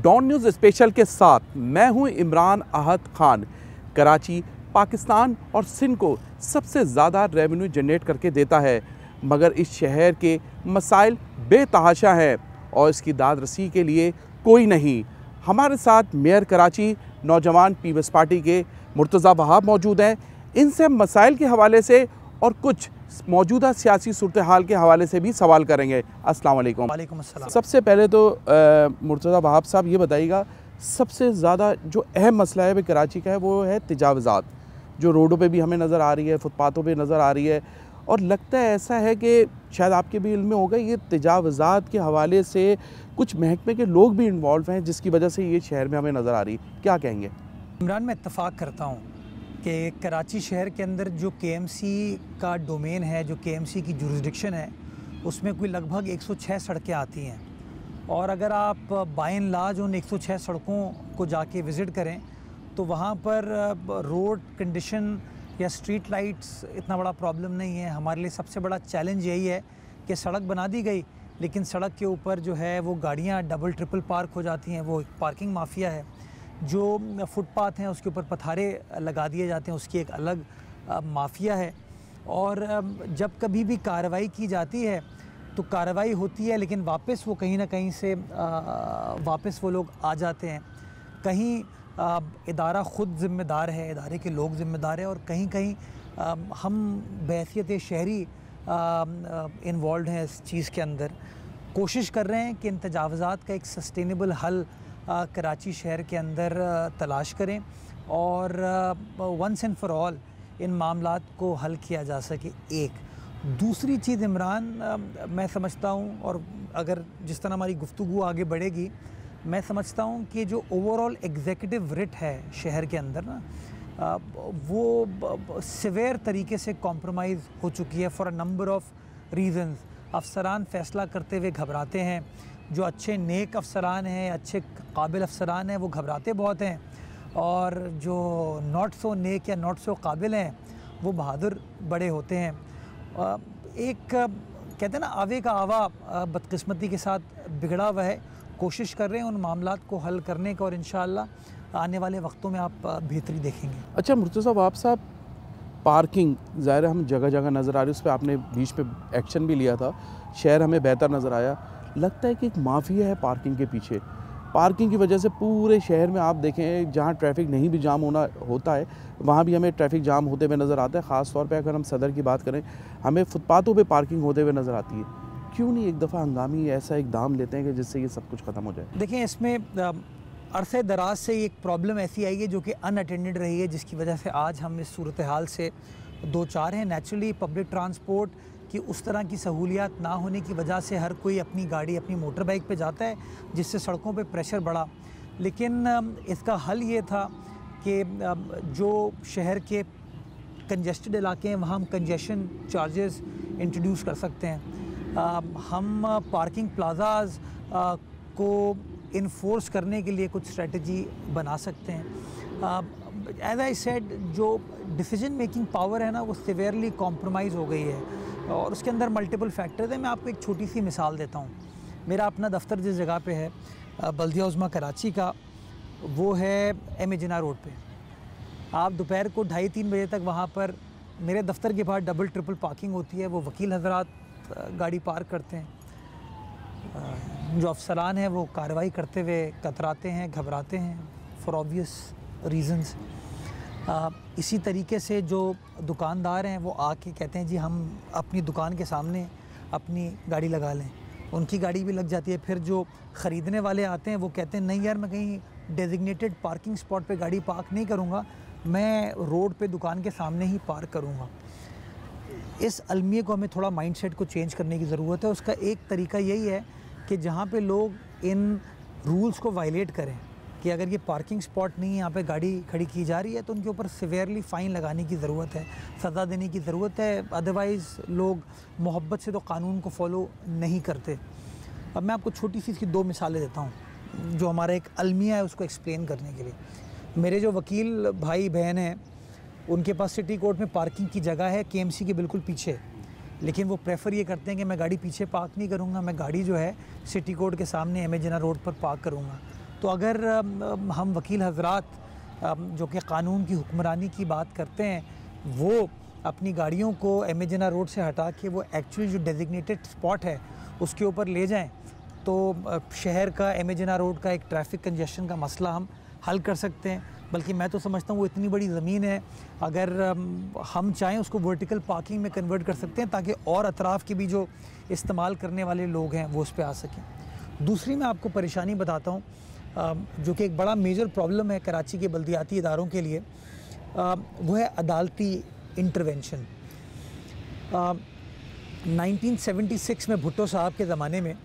Don news special के साथ मैं हूं इमरान अहद खान। कराची पाकिस्तान और सिंध को सबसे ज़्यादा रेवेन्यू जनरेट करके देता है, मगर इस शहर के मसाइल बेतहाशा हैं और इसकी दाद रसी के लिए कोई नहीं। हमारे साथ मेयर कराची नौजवान पीपल्स पार्टी के मुर्तज़ा वहाब मौजूद हैं। इनसे मसाइल के हवाले से और कुछ मौजूदा सियासी सूरत हाल के हवाले से भी सवाल करेंगे। अस्सलाम वालेकुम। वालेकुम अस्सलाम। सबसे पहले तो मुर्तज़ा वहाब साहब ये बताइएगा, सबसे ज़्यादा जो अहम मसला है कराची का है वो है तजावज़ात, जो रोडों पे भी हमें नज़र आ रही है, फुटपाथों पे नज़र आ रही है। और लगता है ऐसा है कि शायद आपके भी इल्म में होगा, ये तजावज़ात के हवाले से कुछ महकमे के लोग भी इन्वॉल्व हैं, जिसकी वजह से ये शहर में हमें नज़र आ रही है। क्या कहेंगे? इमरान, मैं इत्तफ़ाक़ करता हूँ कि कराची शहर के अंदर जो KMC का डोमेन है, जो KMC की जुरिसडिक्शन है, उसमें कोई लगभग 106 सड़कें आती हैं। और अगर आप बाय एंड लार्ज उन 106 सड़कों को जाके विज़िट करें तो वहाँ पर रोड कंडीशन या स्ट्रीट लाइट्स इतना बड़ा प्रॉब्लम नहीं है। हमारे लिए सबसे बड़ा चैलेंज यही है कि सड़क बना दी गई, लेकिन सड़क के ऊपर जो है वो गाड़ियाँ डबल ट्रिपल पार्क हो जाती हैं। वो पार्किंग माफिया है। जो फुटपाथ हैं उसके ऊपर पथारे लगा दिए जाते हैं, उसकी एक अलग माफिया है। और जब कभी भी कार्रवाई की जाती है तो कार्रवाई होती है, लेकिन वापस वो कहीं ना कहीं से वापस वो लोग आ जाते हैं। कहीं इदारा ख़ुद ज़िम्मेदार है, इदारे के लोग ज़िम्मेदार हैं, और कहीं कहीं हम बहैसियत शहरी इन्वॉल्व हैं इस चीज़ के अंदर। कोशिश कर रहे हैं कि इन तजावज़ात का एक सस्टेनेबल हल कराची शहर के अंदर तलाश करें और वंस एंड फॉर ऑल इन मामलात को हल किया जा सके। एक दूसरी चीज़ इमरान, मैं समझता हूँ, और अगर जिस तरह हमारी गुफ्तगू आगे बढ़ेगी, मैं समझता हूँ कि जो ओवरऑल एग्जीक्यूटिव रिट है शहर के अंदर ना, वो सिवियर तरीके से कॉम्प्रोमाइज़ हो चुकी है for a number of reasons. अफसरान फ़ैसला करते हुए घबराते हैं। जो अच्छे नेक अफसरान हैं, अच्छे काबिल अफसरान हैं, वो घबराते बहुत हैं, और जो नॉट सो नेक या नॉट सो काबिल हैं वो बहादुर बड़े होते हैं। एक कहते हैं ना, आवे का आवा बदकिस्मती के साथ बिगड़ा हुआ है। कोशिश कर रहे हैं उन मामलात को हल करने का, और इंशाअल्लाह आने वाले वक्तों में आप बेहतरी देखेंगे। अच्छा मुर्तज़ा वहाब साहब, पार्किंग ज़ाहिर हम जगह जगह नज़र आ रही है, उस पर आपने बीच में एक्शन भी लिया था, शहर हमें बेहतर नज़र आया। लगता है कि एक माफिया है पार्किंग के पीछे। पार्किंग की वजह से पूरे शहर में आप देखें, जहाँ ट्रैफिक नहीं भी जाम होता है वहाँ भी हमें ट्रैफिक जाम होते हुए नज़र आता है। ख़ास तौर पे अगर हम सदर की बात करें, हमें फुटपाथों पे पार्किंग होते हुए नज़र आती है। क्यों नहीं एक दफ़ा हंगामी ऐसा इक़दाम लेते हैं कि जिससे ये सब कुछ ख़त्म हो जाए? देखें, इसमें अरसे दराज से एक प्रॉब्लम ऐसी आई है जो कि अनअटेंडेड रही है, जिसकी वजह से आज हम इस सूरत हाल से दो चार हैं। नेचुरली पब्लिक ट्रांसपोर्ट कि उस तरह की सहूलियात ना होने की वजह से हर कोई अपनी गाड़ी, अपनी मोटर बाइक पे जाता है, जिससे सड़कों पे प्रेशर बढ़ा। लेकिन इसका हल ये था कि जो शहर के कंजेस्टेड इलाके हैं वहाँ हम कंजेशन चार्जेस इंट्रोड्यूस कर सकते हैं। हम पार्किंग प्लाजाज को इन्फोर्स करने के लिए कुछ स्ट्रेटजी बना सकते हैं। एज आई सेड, जो डिसीजन मेकिंग पावर है ना, वो सिवियरली कॉम्प्रोमाइज़ हो गई है, और उसके अंदर मल्टीपल फैक्टर्स हैं। मैं आपको एक छोटी सी मिसाल देता हूँ। मेरा अपना दफ्तर जिस जगह पे है, बल्दिया उज़्मा कराची का, वो है MA जिन्ना रोड पे। आप दोपहर को 2:30-3 बजे तक वहाँ पर मेरे दफ्तर के बाहर डबल ट्रिपल पार्किंग होती है। वो वकील हजरात गाड़ी पार्क करते हैं, जो अफसरान हैं वो कार्रवाई करते हुए कतराते हैं, घबराते हैं फॉर ऑब्वियस रीज़न्स। इसी तरीके से जो दुकानदार हैं वो आके कहते हैं जी हम अपनी दुकान के सामने अपनी गाड़ी लगा लें, उनकी गाड़ी भी लग जाती है। फिर जो ख़रीदने वाले आते हैं वो कहते हैं नहीं यार, मैं कहीं डेजिग्नेटेड पार्किंग स्पॉट पे गाड़ी पार्क नहीं करूँगा, मैं रोड पे दुकान के सामने ही पार्क करूँगा। इस अलमिए को हमें थोड़ा माइंडसेट को चेंज करने की ज़रूरत है। उसका एक तरीका यही है कि जहाँ पे लोग इन रूल्स को वायलेट करें कि अगर ये पार्किंग स्पॉट नहीं है, यहाँ पे गाड़ी खड़ी की जा रही है, तो उनके ऊपर सिवियरली फ़ाइन लगाने की ज़रूरत है, सज़ा देने की ज़रूरत है। अदरवाइज़ लोग मोहब्बत से तो कानून को फॉलो नहीं करते। अब मैं आपको छोटी सी इसकी 2 मिसालें देता हूँ जो हमारा एक अलमिया है उसको एक्सप्लेन करने के लिए। मेरे जो वकील भाई बहन हैं, उनके पास सिटी कोर्ट में पार्किंग की जगह है KMC के बिल्कुल पीछे, लेकिन वो प्रेफर ये करते हैं कि मैं गाड़ी पीछे पार्क नहीं करूँगा, मैं गाड़ी जो है सिटी कोर्ट के सामने MA जिन्ना रोड पर पार्क करूँगा। तो अगर हम वकील हजरात जो कि क़ानून की हुक्मरानी की बात करते हैं, वो अपनी गाड़ियों को एमेजना रोड से हटा के वो एक्चुअली जो डेजिग्नेटेड स्पॉट है उसके ऊपर ले जाएं, तो शहर का एमेजना रोड का एक ट्रैफिक कंजेशन का मसला हम हल कर सकते हैं। बल्कि मैं तो समझता हूँ वो इतनी बड़ी ज़मीन है, अगर हम चाहें उसको वर्टिकल पार्किंग में कन्वर्ट कर सकते हैं ताकि और अतराफ़ के भी जो इस्तेमाल करने वाले लोग हैं वो उस पर आ सकें। दूसरी मैं आपको परेशानी बताता हूँ जो कि एक बड़ा मेजर प्रॉब्लम है कराची के बल्दियाती इदारों के लिए, वो है अदालती इंटरवेंशन। 1976 में भुट्टो साहब के ज़माने में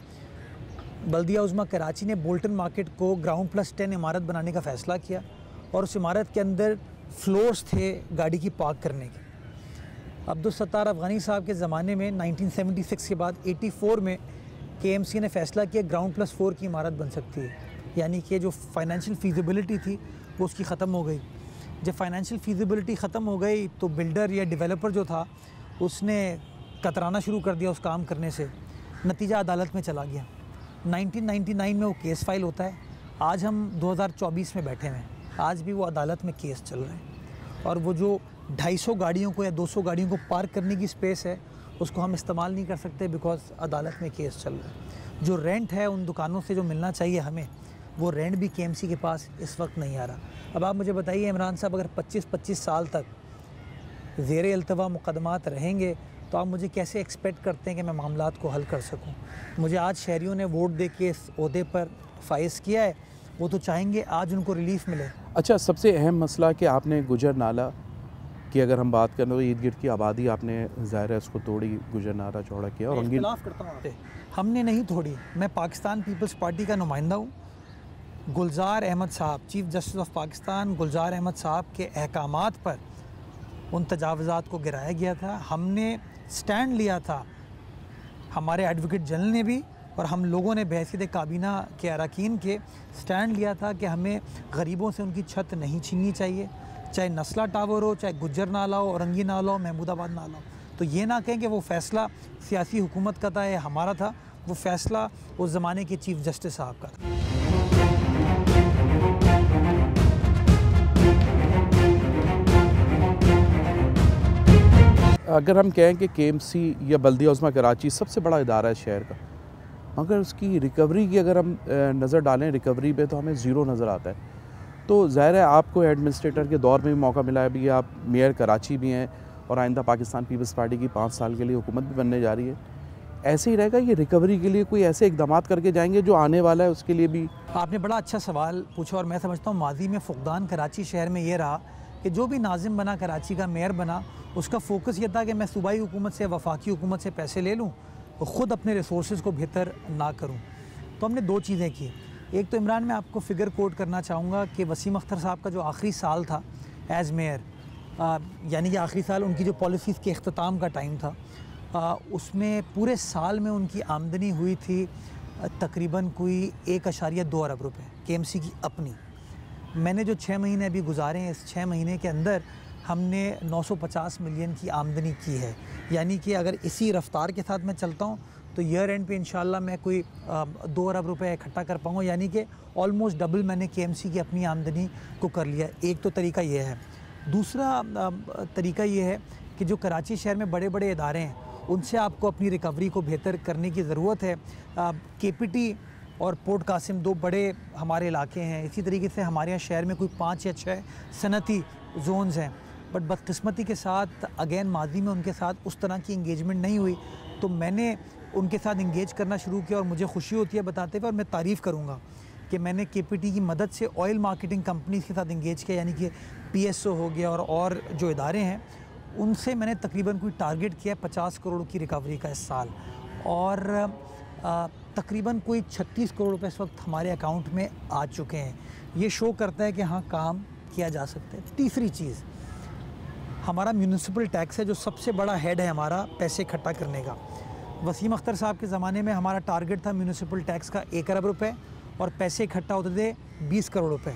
बल्दिया उज़्मा कराची ने बोल्टन मार्केट को ग्राउंड प्लस 10 इमारत बनाने का फ़ैसला किया और उस इमारत के अंदर फ्लोर्स थे गाड़ी की पार्क करने के। अब्दुल सत्तार अफ़गानी साहब के ज़माने में 1976 के बाद 84 में KMC ने फ़ैसला किया ग्राउंड प्लस 4 की इमारत बन सकती है, यानी कि जो फाइनेंशियल फ़ीज़िबिलिटी थी वो उसकी ख़त्म हो गई। जब फाइनेंशियल फ़ीज़िबिलिटी ख़त्म हो गई तो बिल्डर या डेवलपर जो था उसने कतराना शुरू कर दिया उस काम करने से, नतीजा अदालत में चला गया। 1999 में वो केस फाइल होता है। आज हम 2024 में बैठे हैं, आज भी वो अदालत में केस चल रहा है और वो जो 250 गाड़ियों को या 200 गाड़ियों को पार्क करने की स्पेस है उसको हम इस्तेमाल नहीं कर सकते बिकॉज अदालत में केस चल रहा है। जो रेंट है उन दुकानों से जो मिलना चाहिए हमें, वो रेंट भी KMC के पास इस वक्त नहीं आ रहा। अब आप मुझे बताइए इमरान साहब, अगर 25-25 साल तक ज़ेर अल्तवा मुकदमात रहेंगे तो आप मुझे कैसे एक्सपेक्ट करते हैं कि मैं मामलात को हल कर सकूं? मुझे आज शहरियों ने वोट दे के इस ओहदे पर फाइज किया है, वो तो चाहेंगे आज उनको रिलीफ मिले। अच्छा, सबसे अहम मसला कि आपने गुजर नाला की अगर हम बात करें तो इर्द गिर्द की आबादी आपने ज़ाहिर है उसको तोड़ी, गुजर नाला चौड़ा किया और इख्तिलाफ़ करता हूँ आपसे, हमने नहीं तोड़ी। मैं पाकिस्तान पीपल्स पार्टी का नुमाइंदा हूँ। गुलजार अहमद साहब, चीफ़ जस्टिस ऑफ पाकिस्तान गुलजार अहमद साहब के अहकामात पर उन तजावज़ात को गिराया गया था। हमने स्टैंड लिया था, हमारे एडवोकेट जनरल ने भी और हम लोगों ने बहसीत काबीना के अरकान के स्टैंड लिया था कि हमें गरीबों से उनकी छत नहीं छीननी चाहिए, चाहे नस्ला टावर हो, चाहे गुज्जर नाला हो, औरंगी नाला हो, महमूदाबाद नाला हो। तो ये ना कहें कि वो फ़ैसला सियासी हुकूमत का था या हमारा था, वो फ़ैसला उस ज़माने के चीफ़ जस्टिस साहब का था। अगर हम कहें कि KMC या बल्दिया उज़्मा कराची सबसे बड़ा इदारा है शहर का, मगर उसकी रिकवरी की अगर हम नज़र डालें, रिकवरी पे तो हमें ज़ीरो नज़र आता है। तो ज़ाहिर है आपको एडमिनिस्ट्रेटर के दौर में भी मौका मिला है, अभी आप मेयर कराची भी हैं और आइंदा पाकिस्तान पीपल्स पार्टी की 5 साल के लिए हुकूमत भी बनने जा रही है। ऐसे ही रहेगा ये रिकवरी के लिए कोई ऐसे इकदाम करके जाएंगे जो आने वाला है उसके लिए भी? आपने बड़ा अच्छा सवाल पूछा और मैं समझता हूँ माजी में फुकदान कराची शहर में ये रहा कि जो भी नाजिम बना, कराची का मेयर बना, उसका फ़ोकस ये था कि मैं सूबाई हुकूमत से, वफाकी हुकूमत से पैसे ले लूँ और ख़ुद अपने रिसोर्स को बेहतर ना करूँ। तो हमने 2 चीज़ें की। एक तो इमरान, मैं आपको फ़िगर कोट करना चाहूँगा कि वसीम अख्तर साहब का जो आखिरी साल था एज़ मेयर, यानी कि आखिरी साल उनकी जो पॉलिसीज़ के अख्ताम का टाइम था, उसमें पूरे साल में उनकी आमदनी हुई थी तकरीबन कोई 1.2 अरब रुपए KMC की अपनी। मैंने जो 6 महीने अभी गुजारे हैं, इस 6 महीने के अंदर हमने 950 मिलियन की आमदनी की है। यानी कि अगर इसी रफ्तार के साथ मैं चलता हूँ तो ईयर एंड पे इंशाल्लाह मैं कोई 2 अरब रुपए इकट्ठा कर पाऊँगा, यानी कि ऑलमोस्ट डबल मैंने KMC की अपनी आमदनी को कर लिया। एक तो तरीका ये है। दूसरा तरीका ये है कि जो कराची शहर में बड़े बड़े इदारे हैं उनसे आपको अपनी रिकवरी को बेहतर करने की ज़रूरत है। KPT और पोर्ट कासिम 2 बड़े हमारे इलाके हैं। इसी तरीके से हमारे यहाँ शहर में कोई 5 या 6 सनती जोन्स हैं, बट बदकिस्मती के साथ अगेन माजी में उनके साथ उस तरह की इंगेजमेंट नहीं हुई। तो मैंने उनके साथ इंगेज करना शुरू किया और मुझे खुशी होती है बताते हुए, और मैं तारीफ़ करूँगा कि मैंने KPT की मदद से ऑयल मार्केटिंग कंपनीज़ के साथ इंगेज किया, यानी कि PSO हो गया और जो इदारे हैं उनसे मैंने तकरीबन कोई टारगेट किया 50 करोड़ की रिकवरी का इस साल, और तकरीबन कोई 36 करोड़ रुपए इस वक्त हमारे अकाउंट में आ चुके हैं। ये शो करता है कि हाँ, काम किया जा सकता है। तीसरी चीज़, हमारा म्यूनिसिपल टैक्स है जो सबसे बड़ा हेड है हमारा पैसे इकट्ठा करने का। वसीम अख्तर साहब के ज़माने में हमारा टारगेट था म्यूनिसिपल टैक्स का 1 अरब रुपए और पैसे इकट्ठा होते थे 20 करोड़ रुपए।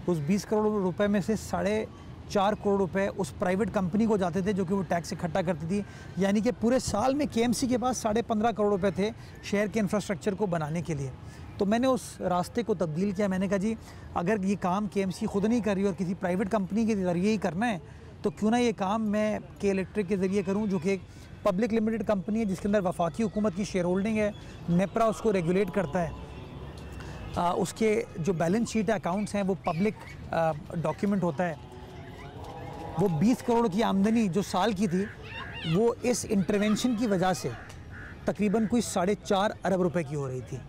उस 20 करोड़ रुपए में से 4.5 करोड़ रुपए उस प्राइवेट कंपनी को जाते थे जो कि वो टैक्स इकट्ठा करती थी। यानी कि पूरे साल में KMC के पास 15.5 करोड़ रुपए थे शहर के इंफ्रास्ट्रक्चर को बनाने के लिए। तो मैंने उस रास्ते को तब्दील किया। मैंने कहा जी अगर ये काम KMC खुद नहीं कर रही और किसी प्राइवेट कंपनी के ज़रिए ही करना है तो क्यों ना ये काम मैं के इलेक्ट्रिक के ज़रिए करूं, जो कि एक पब्लिक लिमिटेड कंपनी है जिसके अंदर वफाकी हुकूमत की शेयर होल्डिंग है। नेपरा उसको रेगुलेट करता है। उसके जो बैलेंस शीट है, अकाउंट्स हैं, वो पब्लिक डॉक्यूमेंट होता है। वो 20 करोड़ की आमदनी जो साल की थी वो इस इंटरवेंशन की वजह से तकरीबन कोई 4.5 अरब रुपए की हो रही थी।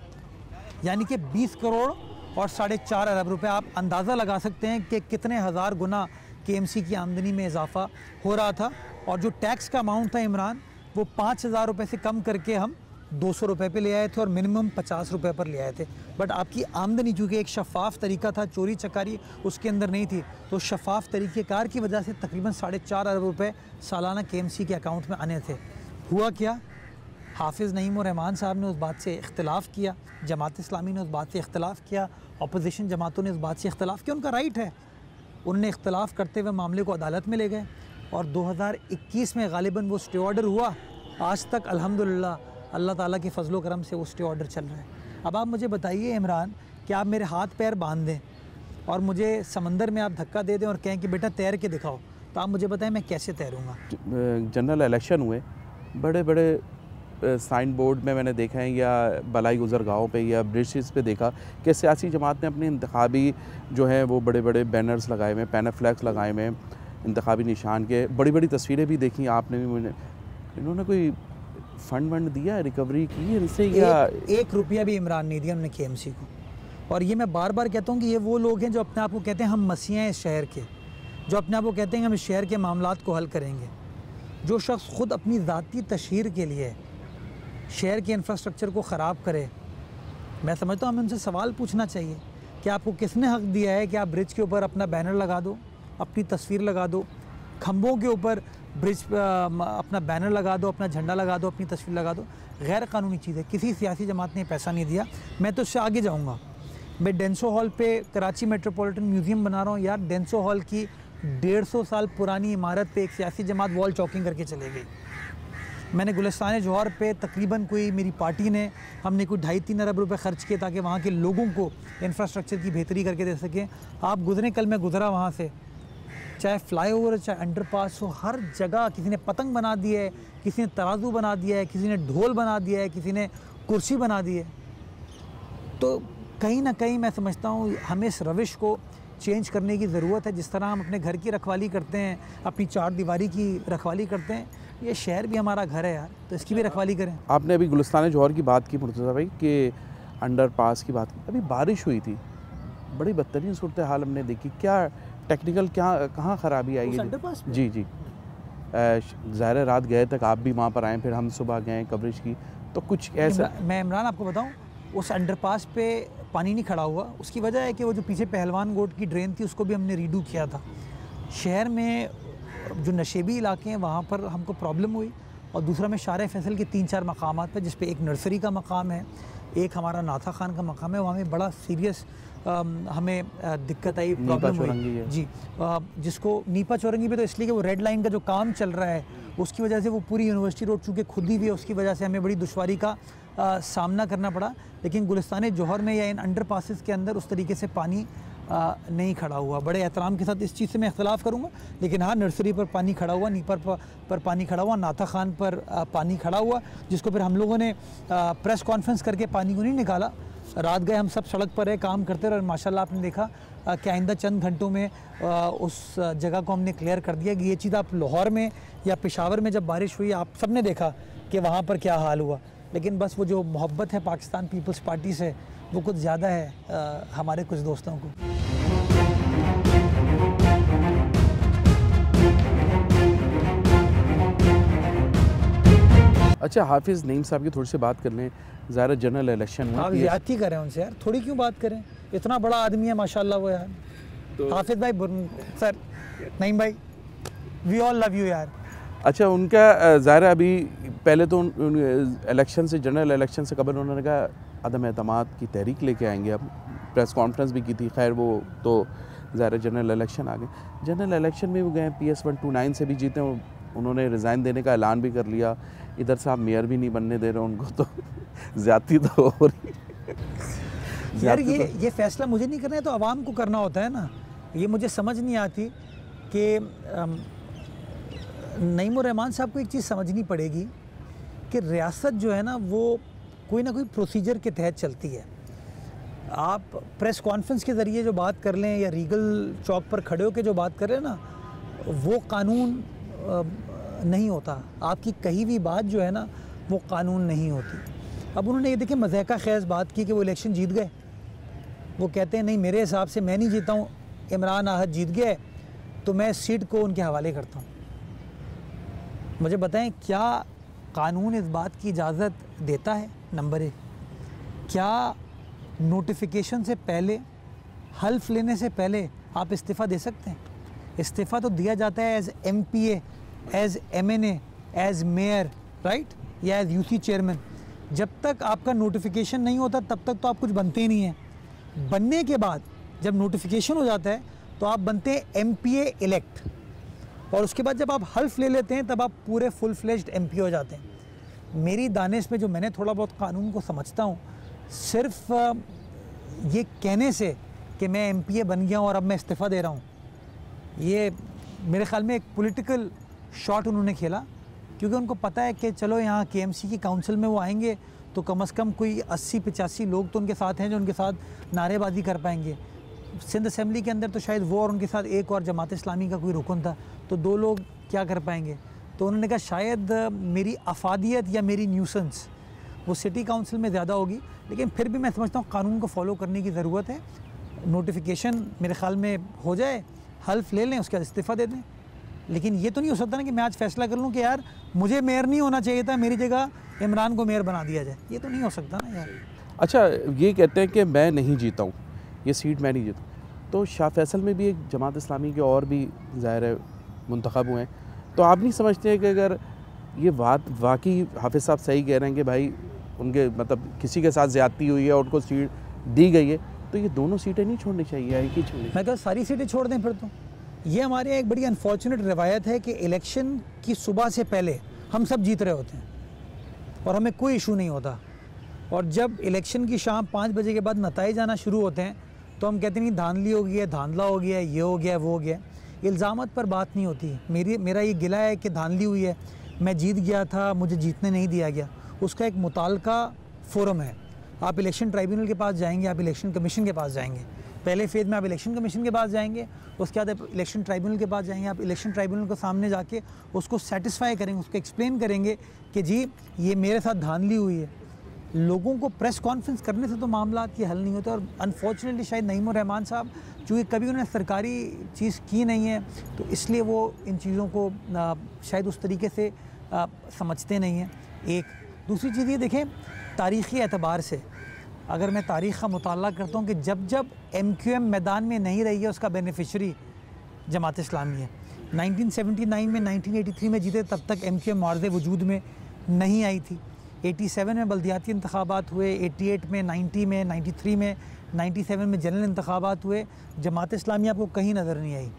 यानी कि 20 करोड़ और 4.5 अरब रुपए, आप अंदाज़ा लगा सकते हैं कि कितने हज़ार गुना KMC की आमदनी में इजाफा हो रहा था। और जो टैक्स का अमाउंट था इमरान, वो 5,000 रुपये से कम करके हम 200 रुपये पे ले आए थे और मिनिमम 50 रुपये पर ले आए थे। बट आपकी आमदनी चूँकि एक शफाफ तरीका था, चोरी चकारी उसके अंदर नहीं थी, तो शफाफ तरीक़ेकार की वजह से तकरीबन 4.5 अरब रुपये सालाना KMC के अकाउंट में आने थे। हुआ क्या, हाफिज़ नईम और रहमान साहब ने उस बात से इख्तिलाफ़ किया, जमात इस्लामी ने उस बात से इख्तिलाफ़ किया, अपोजिशन जमातों ने उस बात से इख्तिलाफ़ किया, उनका राइट है। उन्होंने इख्तिलाफ़ करते हुए मामले को अदालत में ले गए और 2021 में गालिबन वो स्टे ऑर्डर हुआ। आज तक अल्हम्दुलिल्लाह अल्लाह ताला के फजलो करम से वो स्टे ऑर्डर चल रहा है। अब आप मुझे बताइए इमरान कि आप मेरे हाथ पैर बांध दें और मुझे समंदर में आप धक्का दे दें और कहें कि बेटा तैर के दिखाओ, तो आप मुझे बताएं मैं कैसे तैरूँगा। जनरल इलेक्शन हुए, बड़े बड़े साइन बोर्ड में मैंने देखा है या बलाई गुजरगाहों पे या ब्रिजेस पे देखा कि सियासी जमात ने अपने इंतखाबी जो है वो बड़े बड़े बैनर्स लगाए हुए, पैनाफ्लैक्स लगाए हुए, इंतखाबी निशान के, बड़ी बड़ी तस्वीरें भी देखी आपने भी। मुझे इन्होंने कोई फंड वंड दिया, रिकवरी की है इनसे या एक रुपया भी इमरान नहीं दिया उन्होंने KMC को। और ये मैं बार बार कहता हूँ कि ये वो लोग हैं जो अपने आप को कहते हैं हम मसीह हैं इस शहर के, जो अपने आप को कहते हैं हम इस शहर के मामलात को हल करेंगे। जो शख्स ख़ुद अपनी ज़ाती तशहीर के लिए शहर के इंफ्रास्ट्रक्चर को ख़राब करे, मैं समझता हूँ हमें उनसे सवाल पूछना चाहिए कि आपको किसने हक़ दिया है कि आप ब्रिज के ऊपर अपना बैनर लगा दो, अपनी तस्वीर लगा दो, खंभों के ऊपर ब्रिज अपना बैनर लगा दो, अपना झंडा लगा दो, अपनी तस्वीर लगा दो। गैर कानूनी चीज़ है, किसी सियासी जमात ने पैसा नहीं दिया। मैं तो उससे आगे जाऊँगा, मैं डेंसो हॉल पे कराची मेट्रोपॉलिटन म्यूज़ियम बना रहा हूँ यार। डेंसो हॉल की 150 साल पुरानी इमारत पे एक सियासी जमात वॉल चॉकिंग करके चले गई। मैंने गुलिस्तान जौहर पे तकरीबन कोई मेरी पार्टी ने हमने कोई 2.5-3 अरब रुपए ख़र्च किए ताकि वहाँ के लोगों को इंफ्रास्ट्रक्चर की बेहतरी करके दे सकें। आप गुजरे, कल मैं गुजरा वहाँ से, चाहे फ्लाईओवर चाहे अंडरपास हो, हर जगह किसी ने पतंग बना दी है, किसी ने तराजू बना दिया है, किसी ने ढोल बना दिया है, किसी ने कुर्सी बना दी है। तो कहीं ना कहीं मैं समझता हूँ हमें इस रविश को चेंज करने की ज़रूरत है। जिस तरह हम अपने घर की रखवाली करते हैं, अपनी चार दीवारी की रखवाली करते हैं, ये शहर भी हमारा घर है यार, तो इसकी भी रखवाली करें। आपने अभी गुलिस्तान जौहर की बात की मुर्तज़ा भाई, कि अंडरपास की बात की, अभी बारिश हुई थी, बड़ी बदतरीन सूरत हाल हमने देखी। क्या टेक्निकल कहाँ ख़राबी आई है? जी जी, ज़ाहिर रात गए तक आप भी वहाँ पर आए, फिर हम सुबह गए कवरेज की, तो कुछ ऐसा। मैं इमरान आपको बताऊँ, उस अंडरपास पे पानी नहीं खड़ा हुआ, उसकी वजह है कि वो जो पीछे पहलवान गोट की ड्रेन थी उसको भी हमने रीडू किया था। शहर में जो नशेबी इलाके हैं वहाँ पर हमको प्रॉब्लम हुई, और दूसरा में शार फैसल के 3-4 मकामात पर, जिस पे एक नर्सरी का मकाम है, एक हमारा नाथा खान का मकाम है, वहाँ में बड़ा सीरियस हमें दिक्कत आई, प्रॉब्लम हुई जी। जिसको नीपा चौरंगी पे तो इसलिए कि वो रेड लाइन का जो काम चल रहा है उसकी वजह से वो पूरी यूनिवर्सिटी रोड चूँकि खुदी हुई है, उसकी वजह से हमें बड़ी दुश्वारी का सामना करना पड़ा। लेकिन गुलिस्तान जौहर में या इन अंडर पासिस के अंदर उस तरीके से पानी नहीं खड़ा हुआ। बड़े एहतराम के साथ इस चीज़ से मैं इख्तलाफ़ करूँगा, लेकिन हाँ, नर्सरी पर पानी खड़ा हुआ, नीपर पर पानी खड़ा हुआ, नाथा खान पर पानी खड़ा हुआ, जिसको फिर हम लोगों ने प्रेस कॉन्फ्रेंस करके पानी को नहीं निकाला। रात गए हम सब सड़क पर है, काम करते रहे, और माशाल्लाह आपने देखा कि आइंदा चंद घंटों में उस जगह को हमने क्लियर कर दिया। कि ये चीज़ आप लाहौर में या पेशावर में जब बारिश हुई, आप सब ने देखा कि वहाँ पर क्या हाल हुआ। लेकिन बस वो जो मोहब्बत है पाकिस्तान पीपल्स पार्टी से, वो कुछ ज़्यादा है हमारे कुछ दोस्तों को। अच्छा, हाफिज़ नईम साहब की थोड़ी सी बात कर लें। ज़ाहिर जनरल इलेक्शन में आप ज़्यादती करें उनसे यार, थोड़ी क्यों बात करें, इतना बड़ा आदमी है माशाल्लाह वो यार। तो हाफिज़ भाई, सर नईम भाई, वी ऑल लव यू यार। अच्छा, उनका ज़ाहिर अभी पहले तो इलेक्शन से, जनरल इलेक्शन से कबल उन्होंने कहा अदम एतमाद की तहरीक लेके आएंगे। अब प्रेस कॉन्फ्रेंस भी की थी, खैर वो तो ज़ाहिर जनरल इलेक्शन आ गए। जनरल इलेक्शन में वो गए, PS 129 से भी जीते, उन्होंने रिज़ाइन देने का ऐलान भी कर लिया। इधर से आप मेयर भी नहीं बनने दे रहे उनको, तो ज़्यादती तो हो रही। यार ये फैसला मुझे नहीं करना है, तो आवाम को करना होता है ना। ये मुझे समझ नहीं आती कि नईमुर रहमान साहब को एक चीज़ समझनी पड़ेगी कि रियासत जो है ना वो कोई ना कोई प्रोसीजर के तहत चलती है। आप प्रेस कॉन्फ्रेंस के ज़रिए जो बात कर लें या रीगल चौक पर खड़े होकर जो बात कर लें ना, वो कानून नहीं होता। आपकी कही हुई बात जो है ना वो कानून नहीं होती। अब उन्होंने ये देखिए मज़ाक़ा ख़ैज़ बात की कि वो इलेक्शन जीत गए। वो कहते हैं नहीं, मेरे हिसाब से मैं नहीं जीता हूँ, इमरान आहत जीत गए, तो मैं इस सीट को उनके हवाले करता हूँ। मुझे बताएं, क्या कानून इस बात की इजाज़त देता है? नंबर 1, क्या नोटिफिकेशन से पहले, हल्फ लेने से पहले आप इस्तीफ़ा दे सकते हैं? इस्तीफ़ा तो दिया जाता है as MPA, as MNA, as mayor, right, या एज़ UC चेयरमैन। जब तक आपका नोटिफिकेशन नहीं होता तब तक तो आप कुछ बनते ही नहीं हैं। बनने के बाद जब नोटिफिकेशन हो जाता है तो आप बनते हैं MPA इलेक्ट, और उसके बाद जब आप हल्फ ले लेते हैं तब आप पूरे फुल फ्लेज्ड MP हो जाते हैं। मेरी दानिश में जो मैंने थोड़ा बहुत कानून को समझता हूँ, सिर्फ ये कहने से कि मैं MPA बन गया हूँ और अब मैं इस्तीफ़ा दे रहा हूँ, ये मेरे ख़्याल में एक पॉलिटिकल शॉट उन्होंने खेला, क्योंकि उनको पता है कि चलो यहाँ KMC की काउंसिल में वो आएंगे तो कम से कम कोई 80-85 लोग तो उनके साथ हैं जो उनके साथ नारेबाजी कर पाएंगे। सिंध असेंबली के अंदर तो शायद वो और उनके साथ एक और जमात इस्लामी का कोई रुकन था, तो 2 लोग क्या कर पाएंगे। तो उन्होंने कहा शायद मेरी अफादियत या मेरी न्यूसेंस वो सिटी काउंसिल में ज़्यादा होगी, लेकिन फिर भी मैं समझता हूँ कानून को फॉलो करने की ज़रूरत है। नोटिफिकेशन मेरे ख़्याल में हो जाए, हल्फ ले लें, उसके बाद इस्तीफ़ा दे दें। लेकिन ये तो नहीं हो सकता ना कि मैं आज फैसला कर लूँ कि यार मुझे मेयर नहीं होना चाहिए था, मेरी जगह इमरान को मेयर बना दिया जाए। ये तो नहीं हो सकता ना यार। अच्छा, ये कहते हैं कि मैं नहीं जीता हूँ, ये सीट मैं नहीं जीता, तो शाह फैसल में भी एक जमात इस्लामी के और भी ज़ाहिर है मुंतखब हुए हैं, तो आप नहीं समझते कि अगर ये बात वाकई हाफिज़ साहब सही कह रहे हैं कि भाई उनके मतलब किसी के साथ ज़्यादती हुई है और उनको सीट दी गई है, तो ये दोनों सीटें नहीं छोड़नी चाहिए, एक ही छोड़नी? मैं कहता सारी सीटें छोड़ दें फिर तो। ये हमारे यहाँ एक बड़ी अनफॉर्चुनेट रवायत है कि इलेक्शन की सुबह से पहले हम सब जीत रहे होते हैं और हमें कोई इशू नहीं होता, और जब इलेक्शन की शाम 5 बजे के बाद नताइज आना शुरू होते हैं तो हम कहते हैं नहीं धांधली हो गई है, धांधला हो गया है, ये हो गया, वो हो गया। इल्ज़ामत पर बात नहीं होती। मेरा ये गिला है कि धांधली हुई है, मैं जीत गया था, मुझे जीतने नहीं दिया गया। उसका एक मुतालका फ़ोरम है। आप इलेक्शन ट्राइब्यूनल के पास जाएंगे, आप इलेक्शन कमीशन के पास जाएंगे। पहले फेज़ में आप इलेक्शन कमीशन के पास जाएंगे, उसके बाद आप इलेक्शन ट्राइब्यूनल के पास जाएंगे। आप इलेक्शन ट्राइब्यूनल के सामने जाके उसको सेटिस्फाई करेंगे, उसको एक्सप्लेन करेंगे कि जी ये मेरे साथ धांधली हुई है। लोगों को प्रेस कॉन्फ्रेंस करने से तो मामला ये हल नहीं होता। और अनफॉर्चुनेटली शायद नईमुर रहमान साहब चूँकि कभी उन्होंने सरकारी चीज़ की नहीं है, तो इसलिए वो इन चीज़ों को शायद उस तरीके से समझते नहीं हैं। एक दूसरी चीज़ ये देखें, तारीख़ी एतबार से अगर मैं तारीख़ का मुताला करता हूँ कि जब जब MQM मैदान में नहीं रही है उसका बेनिफिशरी जमात इस्लामी है। 1979 में, 1983 में जीते, तब तक MQM मार्ज़े वजूद में नहीं आई थी। 87 में बल्दियाती इंतखाबात हुए, 88 में, 90 में, 93 में, 97 में जनरल इंतखाबात हुए, जमात इस्लामी आपको कहीं नज़र नहीं आई।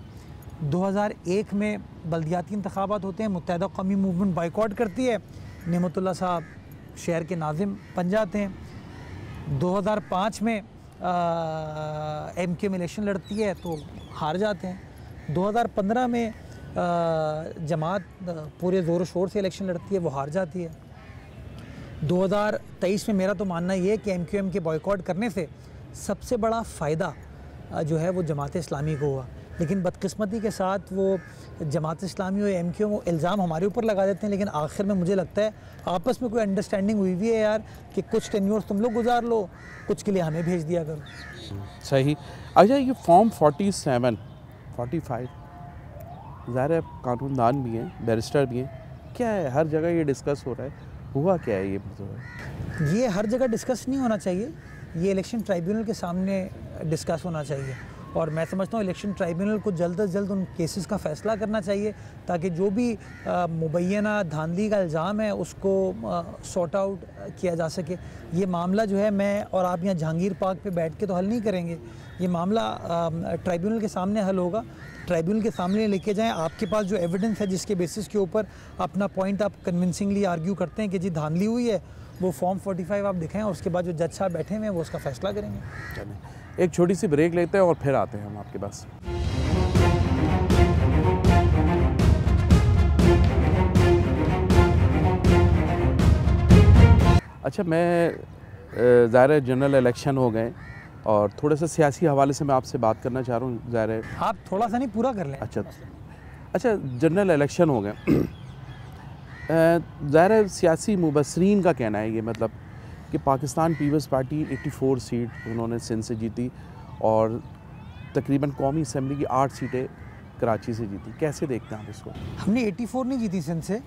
2001 में बल्दियाती इंतखाबात होते हैं, मुत्तहिदा कौमी मूवमेंट बाइकआउट करती है, नेमतुल्लाह साहब शहर के नाज़िम बन जाते हैं। 2005 में MQM इलेक्शन लड़ती है तो हार जाते हैं। 2015 में जमात पूरे ज़ोर शोर से इलेक्शन लड़ती है, वो हार जाती है। 2023 में मेरा तो मानना ये है कि MQM के बॉयकॉट करने से सबसे बड़ा फ़ायदा जो है वो जमात इस्लामी को हुआ, लेकिन बदकिस्मती के साथ वो जमात इस्लामी और MQM वो इल्ज़ाम हमारे ऊपर लगा देते हैं, लेकिन आखिर में मुझे लगता है आपस में कोई अंडरस्टैंडिंग हुई भी है यार कि कुछ टेन्योर्स तुम लोग गुजार लो, कुछ के लिए हमें भेज दिया करो। सही। अच्छा, ये फॉर्म 47, 45 ज़ाहिर है कानूनदान भी हैं, बैरिस्टर भी हैं, क्या है हर जगह ये डिस्कस हो रहा है, हुआ क्या है ये हर जगह डिस्कस नहीं होना चाहिए, ये इलेक्शन ट्राइब्यूनल के सामने डिस्कस होना चाहिए। और मैं समझता हूँ इलेक्शन ट्राइब्यूनल को जल्द अज जल्द उन केसेस का फ़ैसला करना चाहिए ताकि जो भी मुबैना धांधली का इल्ज़ाम है उसको सॉर्ट आउट किया जा सके। ये मामला जो है मैं और आप यहाँ जहांगीर पार्क पे बैठ के तो हल नहीं करेंगे, ये मामला ट्राइब्यूनल के सामने हल होगा। ट्राइब्यूनल के सामने लेके जाएं, आपके पास जो एविडेंस है जिसके बेसिस के ऊपर अपना पॉइंट आप कन्विंसिंगली आर्ग्यू करते हैं कि जी धांधली हुई है, वो फॉर्म 45 आप दिखाएं और उसके बाद जो जज साहब बैठे हुए हैं वो उसका फैसला करेंगे। चलें, एक छोटी सी ब्रेक लेते हैं और फिर आते हैं हम आपके पास। अच्छा, मैं ज़ाहिर जनरल इलेक्शन हो गए और थोड़े से सियासी हवाले से मैं आपसे बात करना चाह रहा हूँ। ज़ाहिर आप थोड़ा सा नहीं पूरा कर लें। अच्छा, जनरल इलेक्शन हो गए। ज़ाहिर सियासी मुबसरीन का कहना है ये, मतलब कि पाकिस्तान पीपल्स पार्टी 84 सीट उन्होंने सिंध से जीती और तकरीबन कौमी असम्बली की 8 सीटें कराची से जीती। कैसे देखते हैं आप इसको? हमने 84 नहीं जीती सिंध से,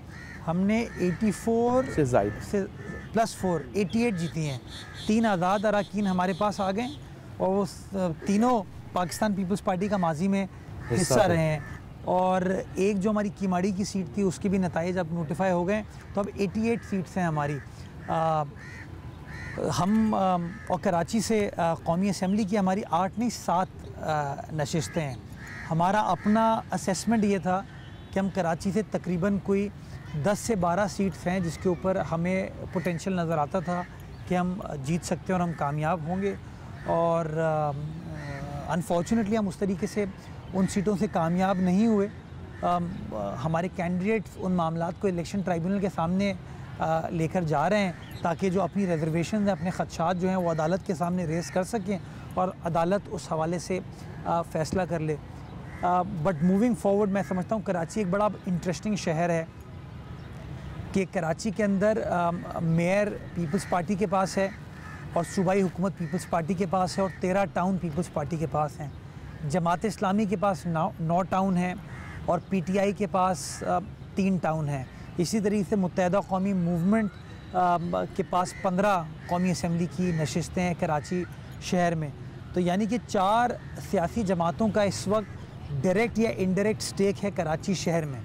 हमने 84 से ज़ायद से +4 88 जीती हैं। 3 आज़ाद अरकान हमारे पास आ गए और वो तीनों पाकिस्तान पीपल्स पार्टी का माजी में हिस्सा रहे हैं। और एक जो हमारी कीमाड़ी की सीट थी उसके भी नताइज अब नोटिफाई हो गए, तो अब 88 सीट्स हैं हमारी। हम और कराची से कौमी असम्बली की हमारी 8 नहीं 7 नशिस्तें हैं। हमारा अपना असेसमेंट ये था कि हम कराची से तकरीबन कोई 10 से 12 सीट्स हैं जिसके ऊपर हमें पोटेंशियल नज़र आता था कि हम जीत सकते हैं और हम कामयाब होंगे। और अनफॉर्चुनेटली हम उस तरीके से उन सीटों से कामयाब नहीं हुए। हमारे कैंडिडेट्स उन मामलात को इलेक्शन ट्राइब्यूनल के सामने लेकर जा रहे हैं ताकि जो अपनी रिजर्वेशन हैं, अपने ख़दशात जो हैं वो अदालत के सामने रेस कर सकें और अदालत उस हवाले से फ़ैसला कर ले। बट मूविंग फॉरवर्ड मैं समझता हूँ कराची एक बड़ा इंटरेस्टिंग शहर है कि कराची के अंदर मेयर पीपल्स पार्टी के पास है और सूबाई हुकूमत पीपल्स पार्टी के पास है और 13 टाउन पीपल्स पार्टी के पास हैं। जमात इस्लामी के पास 9 टाउन हैं और PTI के पास 3 टाउन हैं। इसी तरीके से मुत्तहिदा कौमी मूवमेंट के पास 15 कौमी असम्बली की नशिस्तें हैं कराची शहर में। तो यानी कि 4 सियासी जमातों का इस वक्त डायरेक्ट या इनडायरेक्ट स्टेक है कराची शहर में।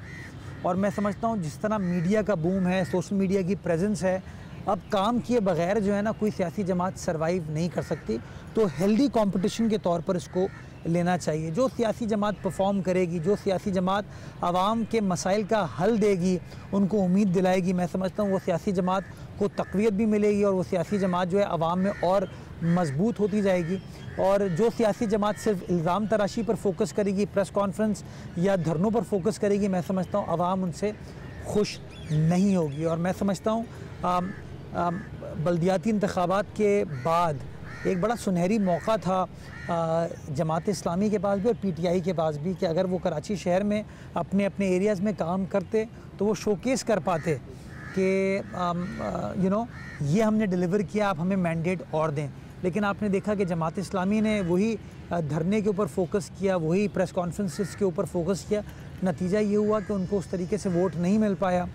और मैं समझता हूँ जिस तरह मीडिया का बूम है, सोशल मीडिया की प्रेजेंस है, अब काम किए बगैर जो है ना कोई सियासी जमात सरवाइव नहीं कर सकती। तो हेल्दी कंपटीशन के तौर पर इसको लेना चाहिए। जो सियासी जमात परफॉर्म करेगी, जो सियासी जमात आवाम के मसाइल का हल देगी, उनको उम्मीद दिलाएगी, मैं समझता हूँ वो सियासी जमात को तक़वियत भी मिलेगी और वो सियासी जमात जो है आवाम में और मजबूत होती जाएगी। और जो सियासी जमात सिर्फ इल्ज़ाम तराशी पर फोकस करेगी, प्रेस कॉन्फ्रेंस या धरनों पर फोकस करेगी, मैं समझता हूँ आवाम उनसे खुश नहीं होगी। और मैं समझता हूँ बल्दियाती इंतखाबात के बाद एक बड़ा सुनहरी मौका था जमात इस्लामी के पास भी और PTI के पास भी कि अगर वो कराची शहर में अपने अपने एरियाज़ में काम करते तो वो शोकेस कर पाते कि ये हमने डिलीवर किया, आप हमें मैंडेट और दें। लेकिन आपने देखा कि जमात इस्लामी ने वही धरने के ऊपर फोकस किया, वही प्रेस कॉन्फ्रेंसेस के ऊपर फोकस किया। नतीजा ये हुआ कि उनको उस तरीके से वोट नहीं मिल पाया।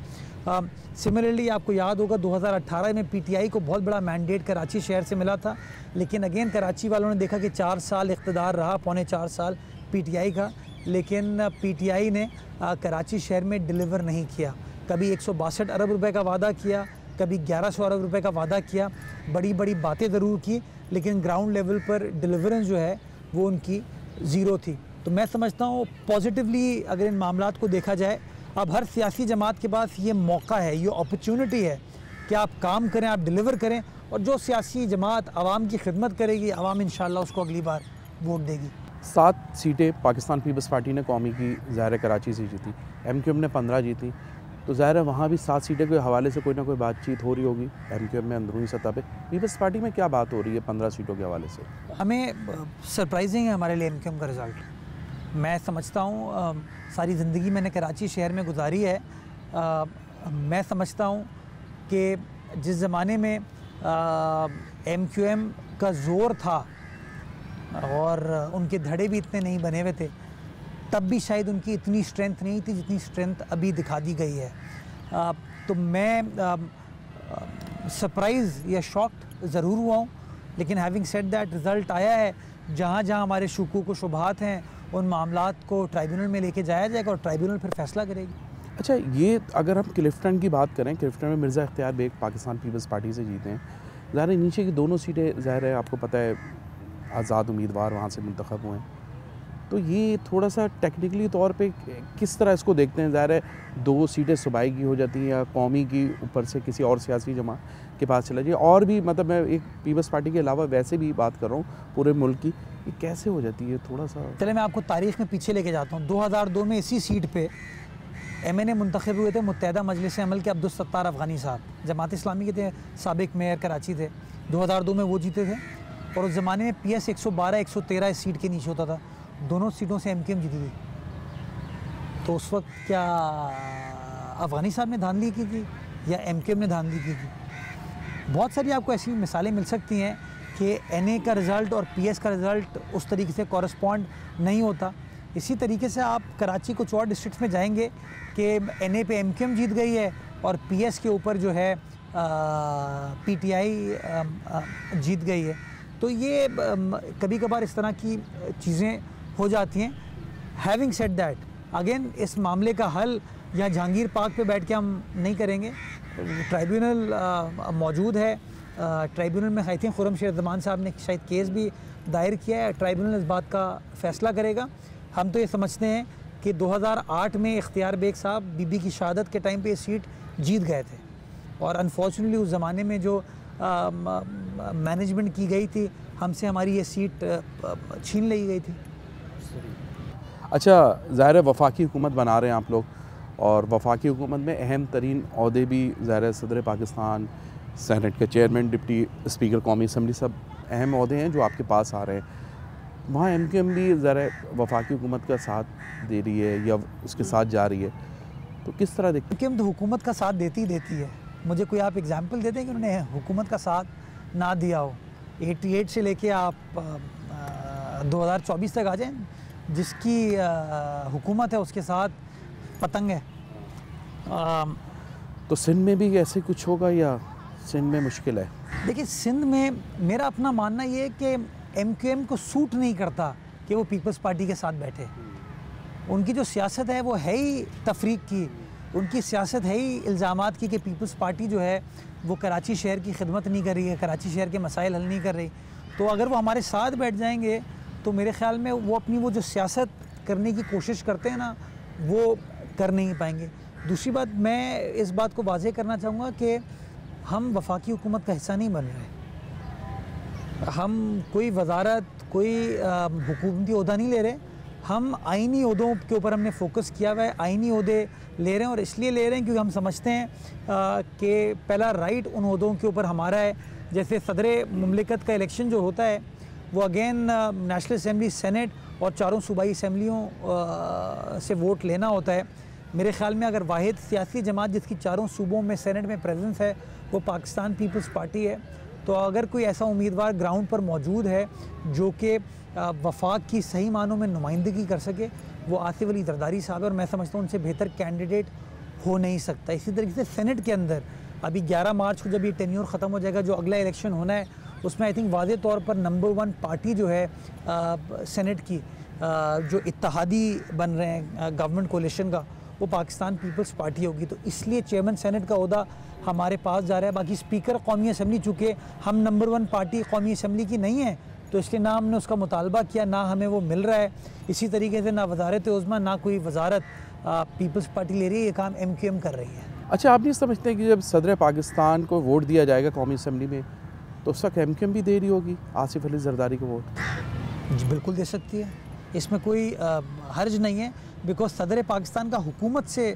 सिमिलरली आपको याद होगा 2018 में PTI को बहुत बड़ा मैंडेट कराची शहर से मिला था, लेकिन अगेन कराची वालों ने देखा कि 4 साल इक़्तिदार रहा, पौने 4 साल PTI का, लेकिन PTI ने कराची शहर में डिलीवर नहीं किया। कभी 162 अरब रुपए का वादा किया, कभी 1100 अरब रुपए का वादा किया, बड़ी बड़ी बातें ज़रूर की, लेकिन ग्राउंड लेवल पर डिलीवरेंस जो है वो उनकी ज़ीरो थी। तो मैं समझता हूँ पॉजिटिवली अगर इन मामलात को देखा जाए, अब हर सियासी जमात के पास ये मौका है, ये अपॉर्चुनिटी है कि आप काम करें, आप डिलीवर करें, और जो सियासी जमात आवाम की खिदमत करेगी, आवाम इंशाअल्लाह उसको अगली बार वोट देगी। 7 सीटें पाकिस्तान पीपल्स पार्टी ने कौमी की ज़ाहिर कराची से जीती, MQM ने 15 जीती, तो ज़ाहिर है वहाँ भी 7 सीटें के हवाले से कोई ना कोई बातचीत हो रही होगी MQM में अंदरूनी सतह पे। पीपल्स पार्टी में क्या बात हो रही है 15 सीटों के हवाले से? हमें सरप्राइजिंग है हमारे लिए MQM का रिज़ल्ट। मैं समझता हूँ सारी ज़िंदगी मैंने कराची शहर में गुजारी है। मैं समझता हूँ कि जिस ज़माने में MQM का ज़ोर था और उनके धड़े भी इतने नहीं बने हुए थे, तब भी शायद उनकी इतनी स्ट्रेंथ नहीं थी जितनी स्ट्रेंथ अभी दिखा दी गई है। तो मैं सरप्राइज़ या शॉक्ड ज़रूर हुआ हूँ, लेकिन हैविंग सेड दैट रिज़ल्ट आया है। जहाँ जहाँ हमारे शुकूक व शुबहात हैं उन मामलात को ट्राइब्यूनल में लेके जाया जाएगा और ट्राइब्यूनल फिर फैसला करेगी। अच्छा, ये अगर हम क्लिफ्टन की बात करें, क्लिफ्टन में मिर्ज़ा इख्तियार बेग पाकिस्तान पीपल्स पार्टी से जीते हैं। ज़ाहिर नीचे की दोनों सीटें ज़ाहिर है आपको पता है आज़ाद उम्मीदवार वहाँ से मुंतखब हुए हैं। तो ये थोड़ा सा टेक्निकली तौर पे किस तरह इसको देखते हैं? ज़ाहिर है 2 सीटें सूबाई की हो जाती हैं या कौमी की ऊपर से किसी और सियासी जमा के पास चला जाए, और भी मतलब मैं एक पीपल्स पार्टी के अलावा वैसे भी बात कर रहा हूँ पूरे मुल्क की, ये कैसे हो जाती है थोड़ा सा? चले मैं आपको तारीख़ में पीछे लेके जाता हूँ। 2002 में इसी सीट पे MNA मुंतखब हुए थे मुत्तहदा मजलिस अमल के अब्दुल सत्तार अफ़गानी साहब, जमात इस्लामी के थे, साबिक मेयर कराची थे। 2002 में वो जीते थे और उस ज़माने में PS 112 113 इस सीट के नीचे होता था। दोनों सीटों से MKM जीती थी। तो उस वक्त क्या अफ़गानी साहब ने धांधली की थी या MKM ने धांधली की थी? बहुत सारी आपको ऐसी मिसालें मिल सकती हैं कि NA का रिज़ल्ट और PS का रिज़ल्ट उस तरीके से कॉरस्पॉन्ड नहीं होता। इसी तरीके से आप कराची कुछ और डिस्ट्रिक्ट्स में जाएंगे कि NA पे MKM जीत गई है और PS के ऊपर जो है PTI जीत गई है। तो ये कभी कभार इस तरह की चीज़ें हो जाती हैं। हैविंग सेड दैट, अगेन इस मामले का हल या जहांगीर पार्क पे बैठ के हम नहीं करेंगे। ट्राइब्यूनल मौजूद है। ट्राइब्यूनल में आई थिंक खुर्रम शेर ज़मान साहब ने शायद केस भी दायर किया है। ट्राइब्यूनल इस बात का फ़ैसला करेगा। हम तो ये समझते हैं कि 2008 में इख्तियार बेग साहब बीबी की शहादत के टाइम पे ये सीट जीत गए थे और अनफॉर्चुनेटली उस ज़माने में जो मैनेजमेंट की गई थी, हमसे हमारी ये सीट छीन ली गई थी। अच्छा, ज़ाहिर है वफाकी हुकूमत बना रहे हैं आप लोग, और वफाकी हुकूमत में अहम तरीन अहदे भी ज़ाहिर है सदर पाकिस्तान, सेनेट के चेयरमैन, डिप्टी स्पीकर कौमी असम्बली, सब अहम अहदे हैं जो आपके पास आ रहे हैं। वहाँ MKM भी ज़रा वफाकी हुकूमत का साथ दे रही है या उसके साथ जा रही है, तो किस तरह देखते हैं? MKM तो हुकूमत का साथ देती है। मुझे कोई आप एग्जांपल दे दें कि उन्होंने हुकूमत का साथ ना दिया हो? 88 से लेके आप 2024 तक आ जाएं, जिसकी हुकूमत है उसके साथ पतंग है। तो सिंध में भी ऐसे कुछ होगा या सिंध में मुश्किल है? देखिए, सिंध में मेरा अपना मानना ये है कि MKM को सूट नहीं करता कि वो पीपल्स पार्टी के साथ बैठे। उनकी जो सियासत है वो है ही तफरीक की, उनकी सियासत है ही इल्ज़ामात की कि पीपल्स पार्टी जो है वो कराची शहर की खिदमत नहीं कर रही है, कराची शहर के मसाइल हल नहीं कर रही। तो अगर वो हमारे साथ बैठ जाएंगे तो मेरे ख़्याल में वो अपनी वो जो सियासत करने की कोशिश करते हैं ना, वो कर नहीं पाएंगे। दूसरी बात, मैं इस बात को वाज़ेह करना चाहूँगा कि हम वफाकी हुकूमत का हिस्सा नहीं बन रहे। हम कोई वजारत, कोई हुकूमती ओहदा नहीं ले रहे। हम आइनी ओहदों के ऊपर हमने फोकस किया हुआ है। आइनी ओहदे ले रहे हैं और इसलिए ले रहे हैं क्योंकि हम समझते हैं कि पहला राइट उन ओहदों के ऊपर हमारा है। जैसे सदर मुमलिकत का इलेक्शन जो होता है वो अगेन नेशनल असम्बली, सेनेट और चारों सूबाई असम्बलियों से वोट लेना होता है। मेरे ख़्याल में अगर वाहिद सियासी जमात जिसकी चारों सूबों में सेनेट में प्रेजेंस है वो पाकिस्तान पीपल्स पार्टी है। तो अगर कोई ऐसा उम्मीदवार ग्राउंड पर मौजूद है जो कि वफाक की सही मानों में नुमाइंदगी कर सके, वो आसिफ अली जरदारी साहब है और मैं समझता हूँ उनसे बेहतर कैंडिडेट हो नहीं सकता। इसी तरीके से सेनेट के अंदर अभी 11 मार्च को जब ये टेन्योर ख़त्म हो जाएगा, जो अगला इलेक्शन होना है उसमें आई थिंक वाज़ेह तौर पर नंबर 1 पार्टी जो है सेनेट की जो इत्तेहादी बन रहे हैं गवर्नमेंट कोलिशन का, वो पाकिस्तान पीपल्स पार्टी होगी। तो इसलिए चेयरमैन सेनेट का ओहदा हमारे पास जा रहा है। बाकी स्पीकर कौमी असम्बली, चूँकि हम नंबर 1 पार्टी कौमी असम्बली की नहीं है तो इसलिए ना हमने उसका मुतालबा किया, ना हमें वो मिल रहा है। इसी तरीके से ना वजारत उज़्मा, ना कोई वजारत पीपल्स पार्टी ले रही है, ये काम MKM कर रही है। अच्छा, आप नहीं समझते कि जब सदर पाकिस्तान को वोट दिया जाएगा कौमी असम्बली में तो उस वक्त MKM भी दे रही होगी आसिफ अली जरदारी को वोट? जी बिल्कुल दे सकती है, इसमें कोई हर्ज नहीं है। बिकॉज सदर पाकिस्तान का हुकूमत से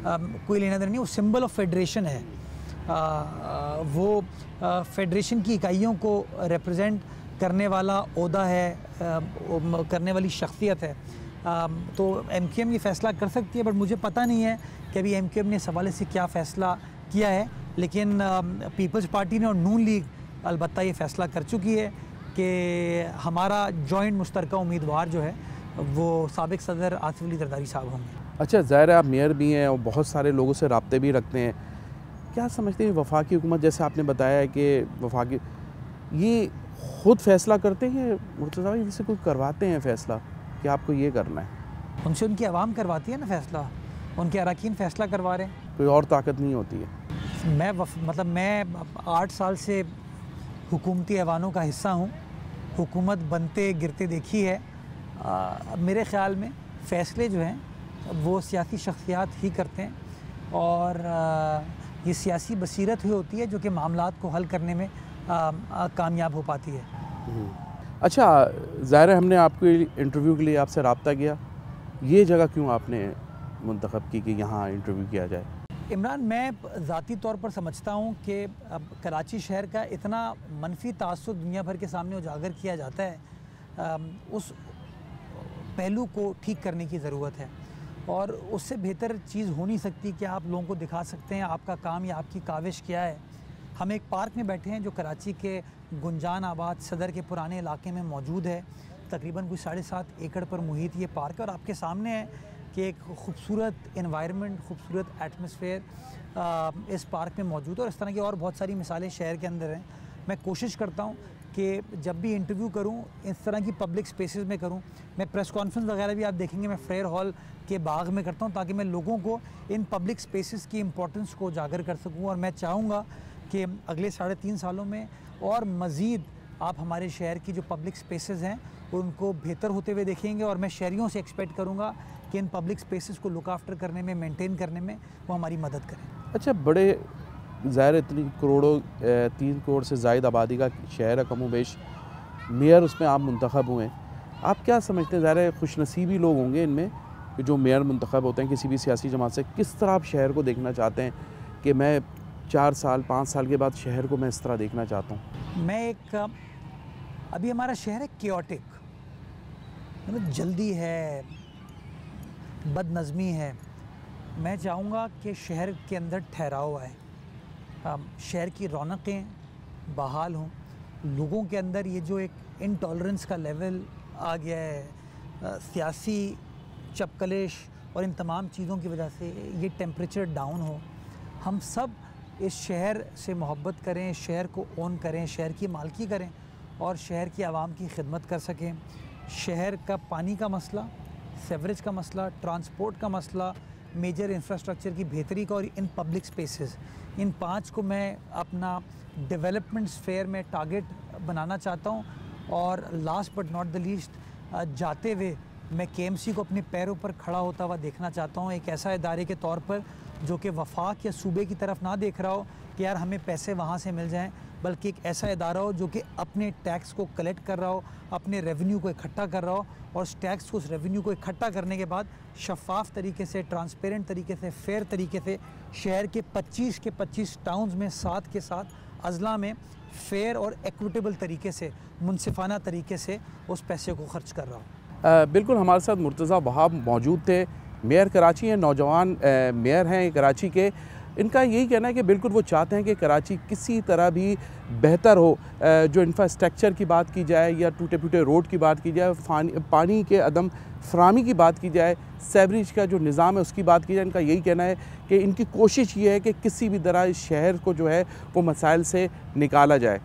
कोई लेना देना नहीं, वो सिंबल ऑफ फेडरेशन है। वो फेडरेशन की इकाइयों को रिप्रेजेंट करने वाला ओहदा है, करने वाली शख्सियत है। तो MKM ये फ़ैसला कर सकती है, बट मुझे पता नहीं है कि अभी MKM ने इस हवाले से क्या फ़ैसला किया है। लेकिन पीपल्स पार्टी ने और नून लीग अलबत्ता ये फ़ैसला कर चुकी है कि हमारा जॉइंट मुश्तरका उम्मीदवार जो है वो साबिक सदर आसिफ अली जरदारी साहब होंगे। अच्छा, ज़ाहिर है आप मेयर भी हैं और बहुत सारे लोगों से राब्ते भी रखते हैं, क्या समझते हैं वफाकी हुकूमत, जैसे आपने बताया है कि वफाकी ये खुद फ़ैसला करते हैं, मुर्तज़ा भाई इनसे कोई करवाते हैं फ़ैसला कि आपको ये करना है? उनसे उनकी आवाम करवाती है ना फ़ैसला, उनके अरकान फ़ैसला करवा रहे हैं। कोई और ताकत नहीं होती है? मैं 8 साल से हुकूमती ऐवानों का हिस्सा हूँ, हुकूमत बनते गिरते देखी है। मेरे ख़्याल में फ़ैसले जो हैं वो सियासी शख्सियात ही करते हैं, और ये सियासी बसीरत ही होती है जो कि मामलात को हल करने में कामयाब हो पाती है। अच्छा, ज़ाहिर है हमने आपके इंटरव्यू के लिए आपसे रब्ता किया, ये जगह क्यों आपने मुंतखब की कि यहाँ इंटरव्यू किया जाए? इमरान, मैं ज़ाती तौर पर समझता हूँ कि अब कराची शहर का इतना मनफी तासुर दुनिया भर के सामने उजागर किया जाता है, उस पहलू को ठीक करने की ज़रूरत है, और उससे बेहतर चीज़ हो नहीं सकती कि आप लोगों को दिखा सकते हैं आपका काम या आपकी काविश क्या है। हम एक पार्क में बैठे हैं जो कराची के गुंजान आबाद सदर के पुराने इलाके में मौजूद है। तकरीबन कोई 7.5 एकड़ पर मुहित ये पार्क है, और आपके सामने है कि एक खूबसूरत एनवायरनमेंट, खूबसूरत एटमॉस्फेयर इस पार्क में मौजूद है, और इस तरह की और बहुत सारी मिसालें शहर के अंदर हैं। मैं कोशिश करता हूँ कि जब भी इंटरव्यू करूँ इस तरह की पब्लिक स्पेसेस में करूँ। मैं प्रेस कॉन्फ्रेंस वगैरह भी आप देखेंगे मैं फेयर हॉल के बाग में करता हूँ, ताकि मैं लोगों को इन पब्लिक स्पेसेस की इम्पोर्टेंस को उजागर कर सकूँ। और मैं चाहूँगा कि अगले 3.5 सालों में और मज़ीद आप हमारे शहर की जो पब्लिक स्पेसेस हैं उनको बेहतर होते हुए देखेंगे, और मैं शहरियों से एक्सपेक्ट करूँगा कि इन पब्लिक स्पेसेस को लुक आफ्टर करने में, मेंटेन करने में वो हमारी मदद करें। अच्छा, बड़े ज़ाहिर इतनी करोड़ों 3 करोड़ से ज़ायद आबादी का शहर है कमोबेश, मेयर उसमें आप मुंतखब हुए हैं। आप क्या समझते हैं, ज़ाहिर खुशनसीबी लोग होंगे इनमें कि जो मेयर मुंतखब होते हैं किसी भी सियासी जमात से, किस तरह आप शहर को देखना चाहते हैं कि मैं 4 साल 5 साल के बाद शहर को मैं इस तरह देखना चाहता हूँ? मैं अभी हमारा शहर है केओटिक, मतलब जल्दी है, बदनज़मी है। मैं चाहूँगा कि शहर के अंदर ठहराव आए, शहर की रौनकें बहाल हों, लोगों के अंदर ये जो एक इनटॉलरेंस का लेवल आ गया है, सियासी चपकलेश और इन तमाम चीज़ों की वजह से ये टेम्परेचर डाउन हो। हम सब इस शहर से मोहब्बत करें, शहर को ओन करें, शहर की मालकी करें और शहर की आवाम की खिदमत कर सकें। शहर का पानी का मसला, सेवरेज का मसला, ट्रांसपोर्ट का मसला, मेजर इंफ्रास्ट्रक्चर की बेहतरी का, और इन पब्लिक स्पेसेस, इन 5 को मैं अपना डेवलपमेंट स्फेयर में टारगेट बनाना चाहता हूँ। और last but not the least, जाते हुए मैं केएमसी को अपने पैरों पर खड़ा होता हुआ देखना चाहता हूँ, एक ऐसा इदारे के तौर पर जो कि वफाक या सूबे की तरफ ना देख रहा हो कि यार हमें पैसे वहाँ से मिल जाएं, बल्कि एक ऐसा इदारा हो जो कि अपने टैक्स को कलेक्ट कर रहा हो, अपने रेवेन्यू को इकट्ठा कर रहा हो, और उस टैक्स को, उस रेवेन्यू को इकट्ठा करने के बाद शफाफ तरीके से, ट्रांसपेरेंट तरीके से, फेयर तरीके से शहर के 25 के 25 टाउन्स में साथ के साथ अजला में फेयर और एक्विटेबल तरीके से, मुनसिफाना तरीके से उस पैसे को खर्च कर रहा हूँ। बिल्कुल, हमारे साथ मुर्तज़ा वहाब मौजूद थे, मेयर कराची हैं, नौजवान मेयर हैं कराची के। इनका यही कहना है कि बिल्कुल वो चाहते हैं कि कराची किसी तरह भी बेहतर हो। जो इंफ्रास्ट्रक्चर की बात की जाए या टूटे फूटे रोड की बात की जाए, पानी के अदम फरामी की बात की जाए, सेवरेज का जो निज़ाम है उसकी बात की जाए, इनका यही कहना है कि इनकी कोशिश ये है कि किसी भी तरह इस शहर को जो है वो मसाइल से निकाला जाए।